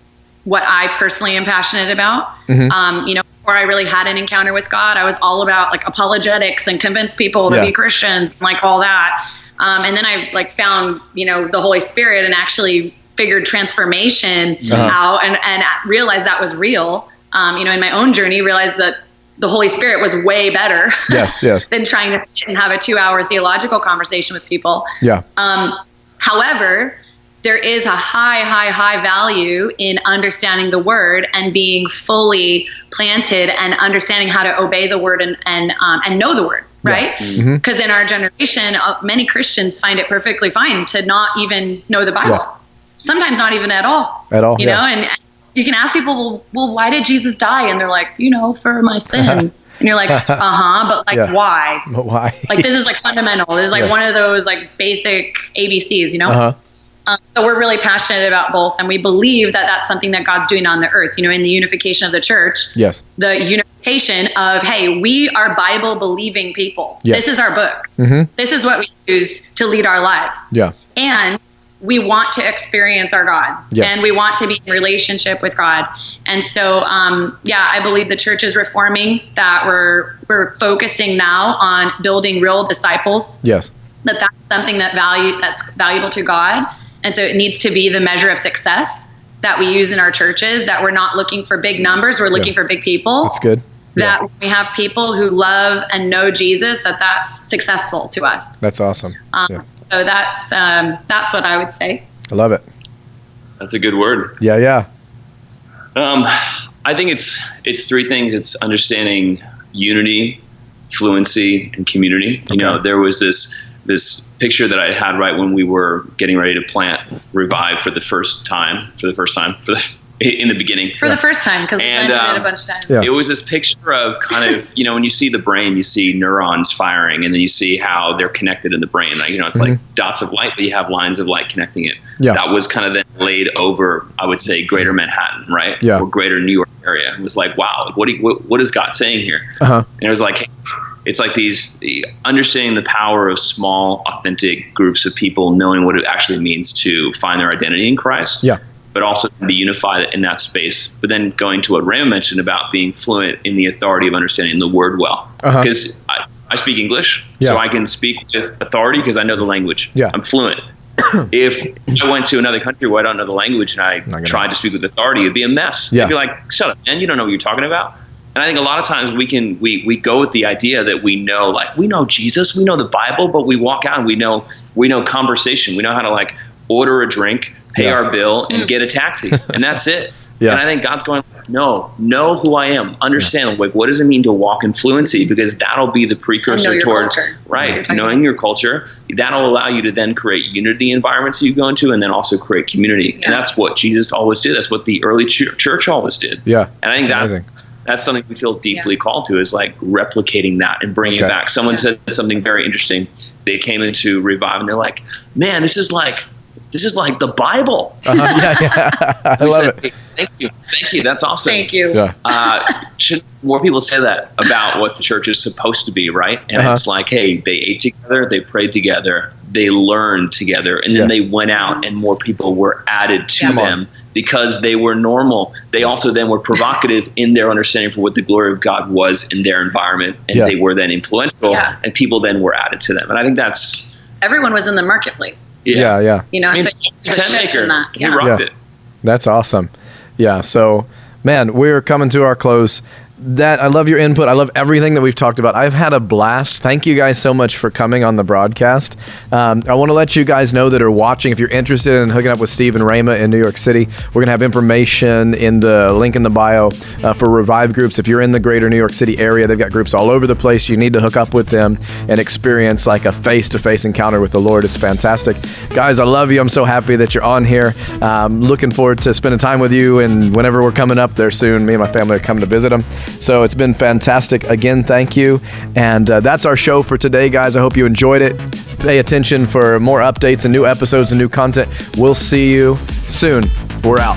what I personally am passionate about. Before I really had an encounter with God, I was all about like apologetics and convince people to be Christians and like all that. And then I like found, the Holy Spirit, and actually figured transformation out and realized that was real. In my own journey, realized that the Holy Spirit was way better than trying to sit and have a 2-hour theological conversation with people. Yeah. However, there is a high value in understanding the word and being fully planted and understanding how to obey the word and know the word, right? Because in our generation, many Christians find it perfectly fine to not even know the Bible. Sometimes not even at all. And you can ask people, well, why did Jesus die? And they're like, for my sins. And you're like, but like, why? But why? Like, this is like fundamental. This is like one of those like basic ABCs, So we're really passionate about both. And we believe that that's something that God's doing on the earth, in the unification of the church. Yes. The unification of, hey, we are Bible believing people. Yes. This is our book. This is what we use to lead our lives. Yeah. And we want to experience our God, and we want to be in relationship with God. And so, I believe the church is reforming, that we're focusing now on building real disciples. Yes. that's something that's valuable to God. And so it needs to be the measure of success that we use in our churches, that we're not looking for big numbers, we're looking for big people. That's good. That we have people who love and know Jesus, that's successful to us. That's awesome. So that's what I would say. I love it. That's a good word. Yeah. I think it's three things. It's understanding unity, fluency, and community. You know, there was this picture that I had right when we were getting ready to plant Revive in the beginning. For the first time, because we planted it a bunch of times. Yeah. It was this picture of kind of, when you see the brain, you see neurons firing, and then you see how they're connected in the brain. Like, it's like dots of light, but you have lines of light connecting it. Yeah. That was kind of then laid over, I would say, greater Manhattan, right? Yeah. Or greater New York area. It was like, wow, what is God saying here? Uh-huh. And it was like, it's like understanding the power of small, authentic groups of people knowing what it actually means to find their identity in Christ. Yeah. But also be unified in that space. But then going to what Rhema mentioned about being fluent in the authority of understanding the word well. Because I speak English, so I can speak with authority because I know the language. Yeah. I'm fluent. If I went to another country where I don't know the language and I tried to speak with authority, it'd be a mess. Yeah. They'd be like, shut up, man, you don't know what you're talking about. And I think a lot of times we go with the idea that we know Jesus, we know the Bible, but we walk out and we know conversation. We know how to order a drink, pay our bill, and get a taxi. And that's it. Yeah. And I think God's going, no, know who I am. Understand, what does it mean to walk in fluency? Because that'll be the precursor toward, knowing your culture. That'll allow you to then create unity environments that you go into, and then also create community. Yeah. And that's what Jesus always did. That's what the early church always did. Yeah. And I think that's something we feel deeply called to, is replicating that and bringing it back. Someone said something very interesting. They came into Revive and they're like, man, this is like the Bible. I love it. Thank you. That's awesome. Thank you. Yeah. Should more people say that about what the church is supposed to be, right? And it's like, hey, they ate together, they prayed together, they learned together, and then they went out and more people were added to them because they were normal. They also then were provocative in their understanding for what the glory of God was in their environment, and they were then influential, and people then were added to them. And I think that's... Everyone was in the marketplace. Yeah. Tent maker, he rocked it. That's awesome. Yeah. So, man, we're coming to our close. I love your input. I love everything that we've talked about. I've had a blast. Thank you guys so much for coming on the broadcast. I want to let you guys know that are watching, if you're interested in hooking up with Steve and Rhema in New York City, we're going to have information in the link in the bio for Revive groups. If you're in the greater New York City area, they've got groups all over the place. You need to hook up with them and experience a face-to-face encounter with the Lord. It's fantastic. Guys, I love you. I'm so happy that you're on here. Looking forward to spending time with you, and whenever we're coming up there soon, me and my family are coming to visit them. So it's been fantastic. Again, thank you. And that's our show for today, guys. I hope you enjoyed it. Pay attention for more updates and new episodes and new content. We'll see you soon. We're out.